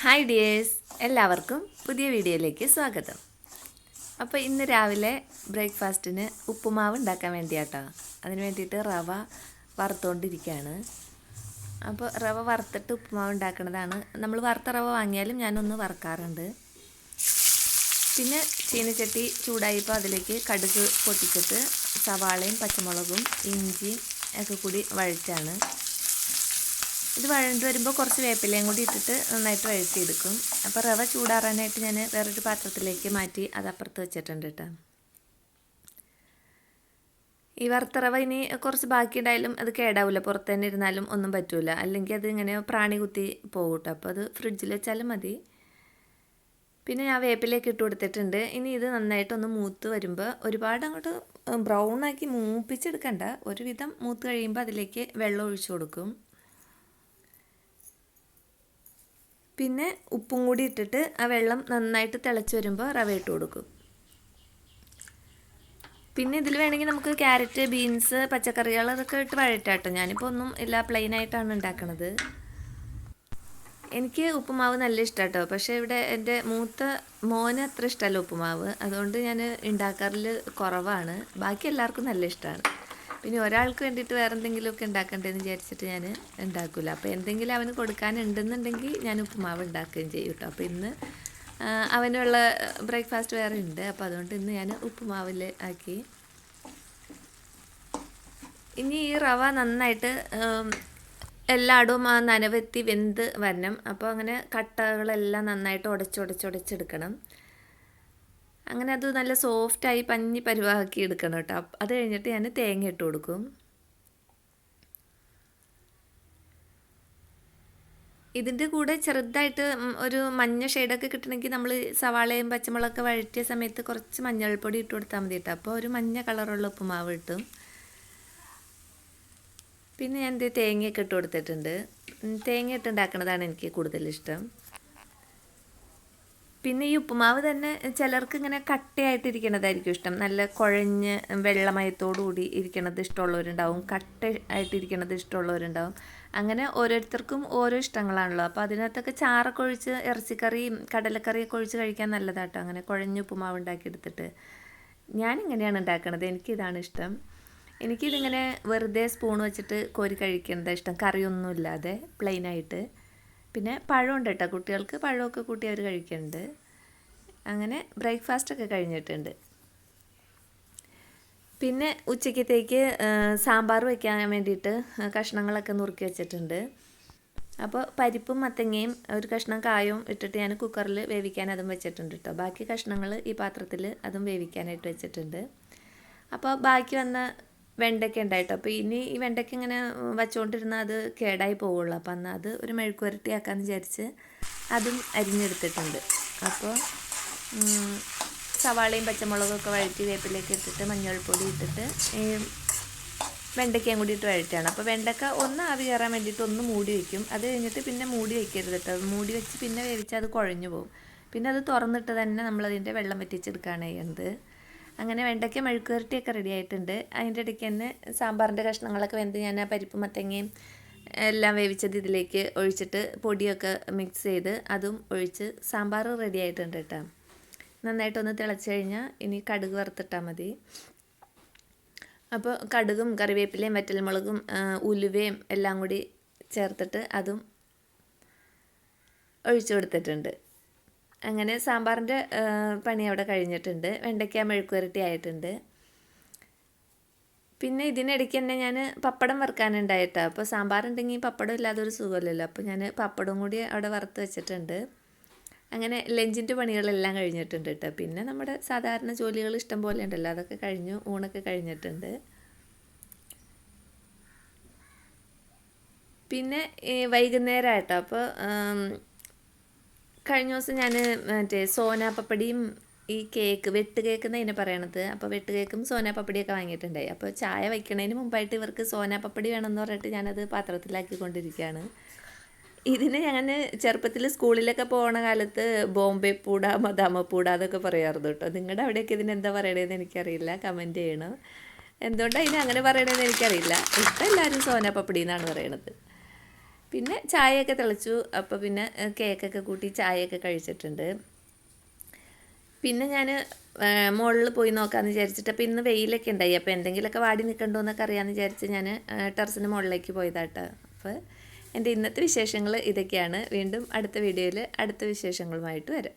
Hi dears, എല്ലാവർക്കും പുതിയ വീഡിയോയിലേക്ക് സ്വാഗതം. അപ്പോൾ ഇന്ന് രാവിലെ ബ്രേക്ക്ഫാസ്റ്റിന് ഉപ്പുമാവ് ഉണ്ടാക്കാൻ വേണ്ടിയാട്ടോ. അതിന് വേണ്ടിയിട്ട് റവ വറുത്തുകൊണ്ടിരിക്കുകയാണ്. അപ്പോൾ റവ വറുത്തിട്ട് ഉപ്പുമാവ് ഉണ്ടാക്കുന്നതാണ്. നമ്മൾ വറുത്ത റവ വാങ്ങിയാലും ഞാനൊന്ന് വറുക്കാറുണ്ട്. പിന്നെ ചീനച്ചട്ടി ചൂടായപ്പോൾ അതിലേക്ക് കടുക് പൊട്ടിച്ചിട്ട് സവാളയും പച്ചമുളകും ഇഞ്ചിയും ഒക്കെ കൂടി വഴറ്റാണ്. ഇത് വഴണ്ട് വരുമ്പോൾ കുറച്ച് വേപ്പിലയും കൂടി ഇട്ടിട്ട് നന്നായിട്ട് വഴറ്റിയെടുക്കും. അപ്പോൾ റവ ചൂടാറാനായിട്ട് ഞാൻ വേറൊരു പാത്രത്തിലേക്ക് മാറ്റി അത് അപ്പുറത്ത് വെച്ചിട്ടുണ്ട് കേട്ടോ. ഈ വറുത്ത റവ ഇനി കുറച്ച് ബാക്കിയുണ്ടായാലും അത് കേടാവില്ല, പുറത്ത് തന്നെ ഇരുന്നാലും ഒന്നും പറ്റില്ല. അല്ലെങ്കിൽ അത് ഇങ്ങനെ പ്രാണി കുത്തി പോകും കേട്ടോ. അപ്പോൾ അത് ഫ്രിഡ്ജിൽ വെച്ചാലും മതി. പിന്നെ ഞാൻ വേപ്പിലേക്ക് ഇട്ട് കൊടുത്തിട്ടുണ്ട്. ഇനി ഇത് നന്നായിട്ടൊന്ന് മൂത്ത് വരുമ്പോൾ ഒരുപാട് അങ്ങോട്ട് ബ്രൗൺ ആക്കി മൂപ്പിച്ചെടുക്കണ്ട, ഒരുവിധം മൂത്ത് കഴിയുമ്പോൾ അതിലേക്ക് വെള്ളം ഒഴിച്ചു കൊടുക്കും. പിന്നെ ഉപ്പും കൂടി ഇട്ടിട്ട് ആ വെള്ളം നന്നായിട്ട് തിളച്ച് വരുമ്പോൾ റവ ഇട്ട് കൊടുക്കും. പിന്നെ ഇതിൽ വേണമെങ്കിൽ നമുക്ക് ക്യാരറ്റ്, ബീൻസ്, പച്ചക്കറികൾ അതൊക്കെ ഇട്ട് വഴറ്റാട്ടോ. ഞാനിപ്പോൾ ഒന്നും ഇല്ല, പ്ലെയിനായിട്ടാണ് ഉണ്ടാക്കണത്. എനിക്ക് ഉപ്പുമാവ് നല്ല ഇഷ്ടമാട്ടോ. പക്ഷേ ഇവിടെ എൻ്റെ മൂത്ത മോന് അത്ര ഇഷ്ടമല്ല ഉപ്പുമാവ്, അതുകൊണ്ട് ഞാൻ ഉണ്ടാക്കാറിൽ കുറവാണ്. ബാക്കി എല്ലാവർക്കും നല്ല ഇഷ്ടമാണ്. പിന്നെ ഒരാൾക്ക് വേണ്ടിയിട്ട് വേറെ എന്തെങ്കിലുമൊക്കെ ഉണ്ടാക്കണ്ടേന്ന് വിചാരിച്ചിട്ട് ഞാൻ ഉണ്ടാക്കില്ല. അപ്പോൾ എന്തെങ്കിലും അവന് കൊടുക്കാനുണ്ടെന്നുണ്ടെങ്കിൽ ഞാൻ ഉപ്പുമാവ് ഉണ്ടാക്കുകയും ചെയ്യും കേട്ടോ. അപ്പോൾ ഇന്ന് അവനുള്ള ബ്രേക്ക്ഫാസ്റ്റ് വേറെ ഉണ്ട്. അപ്പോൾ അതുകൊണ്ട് ഇന്ന് ഞാൻ ഉപ്പുമാവിൽ ആക്കി. ഇനി ഈ റവ നന്നായിട്ട് എല്ലായിടവും നനവെത്തി വെന്ത് വരണം. അപ്പോൾ അങ്ങനെ കട്ടകളെല്ലാം നന്നായിട്ട് ഉടച്ചെടുക്കണം. അങ്ങനെ അത് നല്ല സോഫ്റ്റായി പഞ്ഞി പരുവാക്കി എടുക്കണം കേട്ടോ. അത് കഴിഞ്ഞിട്ട് ഞാൻ തേങ്ങ ഇട്ട് കൊടുക്കും. ഇതിൻ്റെ കൂടെ ചെറുതായിട്ട് ഒരു മഞ്ഞ ഷെയ്ഡൊക്കെ കിട്ടണമെങ്കിൽ നമ്മൾ സവാളയും പച്ചമുളകൊക്കെ വഴറ്റിയ സമയത്ത് കുറച്ച് മഞ്ഞൾപ്പൊടി ഇട്ട് കൊടുത്താൽ മതി കേട്ടോ. അപ്പോൾ ഒരു മഞ്ഞ കളറുള്ള ഉപ്പുമാവ് കിട്ടും. പിന്നെ ഞാൻ തേങ്ങയൊക്കെ ഇട്ട് കൊടുത്തിട്ടുണ്ട്. തേങ്ങ ഇട്ട് ഉണ്ടാക്കുന്നതാണ് എനിക്ക് കൂടുതലിഷ്ടം. പിന്നെ ഈ ഉപ്പുമാവ് തന്നെ ചിലർക്ക് ഇങ്ങനെ കട്ടയായിട്ടിരിക്കണതായിരിക്കും ഇഷ്ടം. നല്ല കുഴഞ്ഞ് വെള്ളമയത്തോടുകൂടി ഇരിക്കണത് ഇഷ്ടമുള്ളവരുണ്ടാവും, കട്ടയായിട്ടിരിക്കണത് ഇഷ്ടമുള്ളവരുണ്ടാവും. അങ്ങനെ ഓരോരുത്തർക്കും ഓരോ ഇഷ്ടങ്ങളാണല്ലോ. അപ്പോൾ അതിനകത്തൊക്കെ ചാറൊക്കെ ഒഴിച്ച് ഇറച്ചിക്കറിയും കടലക്കറിയൊക്കെ ഒഴിച്ച് കഴിക്കാൻ നല്ലതാട്ടോ. അങ്ങനെ കുഴഞ്ഞ് ഉപ്പുമാവ് ഉണ്ടാക്കിയെടുത്തിട്ട് ഞാനിങ്ങനെയാണ് ഉണ്ടാക്കണത്. എനിക്കിതാണ് ഇഷ്ടം. എനിക്കിതിങ്ങനെ വെറുതെ സ്പൂൺ വെച്ചിട്ട് കോരി കഴിക്കുന്നതാണ് ഇഷ്ടം, കറിയൊന്നും ഇല്ലാതെ പ്ലെയിനായിട്ട്. പിന്നെ പഴമുണ്ട് കേട്ടോ, കുട്ടികൾക്ക് പഴമൊക്കെ കൂട്ടി അവർ കഴിക്കുന്നുണ്ട്. അങ്ങനെ ബ്രേക്ക്ഫാസ്റ്റൊക്കെ കഴിഞ്ഞിട്ടുണ്ട്. പിന്നെ ഉച്ചക്കത്തേക്ക് സാമ്പാർ വയ്ക്കാൻ വേണ്ടിയിട്ട് കഷ്ണങ്ങളൊക്കെ നുറുക്കി വെച്ചിട്ടുണ്ട്. അപ്പോൾ പരിപ്പും മത്തങ്ങയും ഒരു കഷ്ണം കായവും ഇട്ടിട്ട് ഞാൻ കുക്കറിൽ വേവിക്കാൻ അതും വെച്ചിട്ടുണ്ട് കേട്ടോ. ബാക്കി കഷ്ണങ്ങൾ ഈ പാത്രത്തിൽ അതും വേവിക്കാനായിട്ട് വെച്ചിട്ടുണ്ട്. അപ്പോൾ ബാക്കി വന്ന വെണ്ടയ്ക്ക ഉണ്ടായിട്ടോ. അപ്പോൾ ഇനി ഈ വെണ്ടയ്ക്ക ഇങ്ങനെ വച്ചുകൊണ്ടിരുന്നാൽ അത് കേടായി പോവുള്ളൂ. അപ്പോൾ അന്ന് അത് ഒരു മെഴുക്കുവരട്ടിയാക്കാമെന്ന് വിചാരിച്ച് അതും അരിഞ്ഞെടുത്തിട്ടുണ്ട്. അപ്പോൾ സവാളയും പച്ചമുളകൊക്കെ വഴറ്റി വേപ്പിലേക്ക് ഇട്ടിട്ട് മഞ്ഞൾപ്പൊടി ഇട്ടിട്ട് ഈ വെണ്ടയ്ക്കയും കൂടി ഇട്ട് വഴറ്റാണ്. അപ്പോൾ വെണ്ടയ്ക്ക ഒന്ന് ആവി കയറാൻ വേണ്ടിയിട്ട് ഒന്ന് മൂടി വയ്ക്കും. അത് കഴിഞ്ഞിട്ട് പിന്നെ മൂടി വയ്ക്കരുത് കേട്ടോ. മൂടി വെച്ച് പിന്നെ വേവിച്ചാൽ അത് കുഴഞ്ഞു പോകും. പിന്നെ അത് തുറന്നിട്ട് തന്നെ നമ്മളതിൻ്റെ വെള്ളം വറ്റിച്ചെടുക്കുകയാണ് ചെയ്യുന്നത്. അങ്ങനെ വെണ്ടയ്ക്ക മെഴുക്കുവരട്ടിയൊക്കെ റെഡി ആയിട്ടുണ്ട്. അതിൻ്റെ ഇടയ്ക്ക് തന്നെ സാമ്പാറിൻ്റെ കഷ്ണങ്ങളൊക്കെ വെന്ത് ഞാൻ ആ പരിപ്പ് മത്തങ്ങയും എല്ലാം വേവിച്ചത് ഇതിലേക്ക് ഒഴിച്ചിട്ട് പൊടിയൊക്കെ മിക്സ് ചെയ്ത് അതും ഒഴിച്ച് സാമ്പാർ റെഡി ആയിട്ടുണ്ട് കേട്ടോ. നന്നായിട്ടൊന്ന് തിളച്ച് കഴിഞ്ഞാൽ ഇനി കടുക് വറുത്തിട്ടാൽ മതി. അപ്പോൾ കടുകും കറിവേപ്പിലയും വറ്റൽമുളകും ഉലുവയും എല്ലാം കൂടി ചേർത്തിട്ട് അതും ഒഴിച്ചു കൊടുത്തിട്ടുണ്ട്. അങ്ങനെ സാമ്പാറിൻ്റെ പണി അവിടെ കഴിഞ്ഞിട്ടുണ്ട്. വെണ്ടയ്ക്ക മെഴുക്കുവരട്ടി ആയിട്ടുണ്ട്. പിന്നെ ഇതിനിടയ്ക്ക് തന്നെ ഞാൻ പപ്പടം വറുക്കാനുണ്ടായിട്ടോ. അപ്പോൾ സാമ്പാറുണ്ടെങ്കിൽ പപ്പടം ഇല്ലാതെ ഒരു സുഖമില്ലല്ലോ. അപ്പോൾ ഞാൻ പപ്പടം കൂടി അവിടെ വറുത്ത് വെച്ചിട്ടുണ്ട്. അങ്ങനെ ലഞ്ചിൻ്റെ പണികളെല്ലാം കഴിഞ്ഞിട്ടുണ്ട് കേട്ടോ. പിന്നെ നമ്മുടെ സാധാരണ ജോലികൾ ഇഷ്ടം പോലെ ഉണ്ടല്ലോ, അതൊക്കെ കഴിഞ്ഞു. ഊണൊക്കെ കഴിഞ്ഞിട്ടുണ്ട്. പിന്നെ വൈകുന്നേരം ആയിട്ടോ. അപ്പോൾ കഴിഞ്ഞ ദിവസം ഞാൻ മറ്റേ സോനാപ്പപ്പടിയും ഈ കേക്ക് വെട്ട് കേക്ക് എന്നതിനെ പറയണത്. അപ്പോൾ വെട്ട് കേക്കും സോനാപ്പപ്പടിയൊക്കെ വാങ്ങിയിട്ടുണ്ടായി. അപ്പോൾ ചായ വയ്ക്കണതിന് മുമ്പായിട്ട് ഇവർക്ക് സോനാപ്പപ്പടി വേണമെന്ന് പറഞ്ഞിട്ട് ഞാനത് പാത്രത്തിലാക്കിക്കൊണ്ടിരിക്കുകയാണ്. ഇതിന് ഞാൻ ചെറുപ്പത്തിൽ സ്കൂളിലൊക്കെ പോകുന്ന കാലത്ത് ബോംബെ പൂട, മദാമപ്പൂട അതൊക്കെ പറയാറുണ്ട് കേട്ടോ. നിങ്ങളുടെ അവിടെയൊക്കെ ഇതിനെന്താ പറയണതെന്ന് എനിക്കറിയില്ല, കമൻറ്റ് ചെയ്യണം. എന്തുകൊണ്ടാണ് ഇതിന് അങ്ങനെ പറയണതെന്ന് എനിക്കറിയില്ല. ഇപ്പം എല്ലാവരും സോനാപ്പപ്പടി എന്നാണ് പറയണത്. പിന്നെ ചായയൊക്കെ തിളച്ചു. അപ്പോൾ പിന്നെ കേക്കൊക്കെ കൂട്ടി ചായയൊക്കെ കഴിച്ചിട്ടുണ്ട്. പിന്നെ ഞാൻ മുകളിൽ പോയി നോക്കാമെന്ന് വിചാരിച്ചിട്ട്, അപ്പോൾ ഇന്ന് വെയിലൊക്കെ ഉണ്ടായി. അപ്പോൾ എന്തെങ്കിലുമൊക്കെ വാടി നിൽക്കണ്ടോ എന്നൊക്കെ അറിയാമെന്ന് വിചാരിച്ച് ഞാൻ ടെറസിന് മുകളിലേക്ക് പോയതാട്ടോ. അപ്പോൾ എൻ്റെ ഇന്നത്തെ വിശേഷങ്ങൾ ഇതൊക്കെയാണ്. വീണ്ടും അടുത്ത വീഡിയോയിൽ അടുത്ത വിശേഷങ്ങളുമായിട്ട് വരാം.